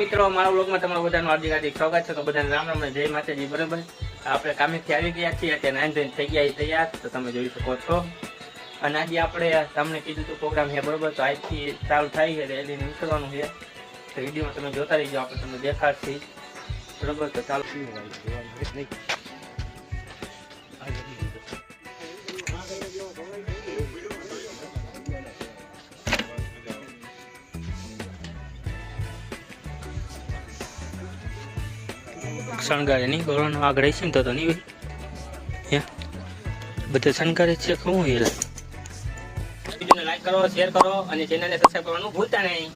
મિત્રો, મારા બ્લોગમાં તમારું બધાનું હાર્દિક સ્વાગત છે. તો બધાને રામ રામ, જય માતાજી. બરાબર, આપણે કામેથી આવી ગયા છીએ, અત્યારે નાઈન ધોઈને થઈ ગયા તૈયાર, તો તમે જોઈ શકો છો. અને આજે આપણે તમને કીધું તો પ્રોગ્રામ છે, બરોબર. તો આજથી ચાલુ થાય છે, એટલે નીકળવાનું છે. તો વિડીયોમાં તમે જોતા રહીજો, આપણે તમને દેખાડશી. બરોબર, તો ચાલુ. શણગારે નહીં ગોળનો આગળ છે ને તો નહીં હે બધા શણગારે છે. શું વિડીયોને લાઈક કરો, શેર કરો અને ચેનલને સબસ્ક્રાઈબ કરવાનું ભૂલતા નહીં.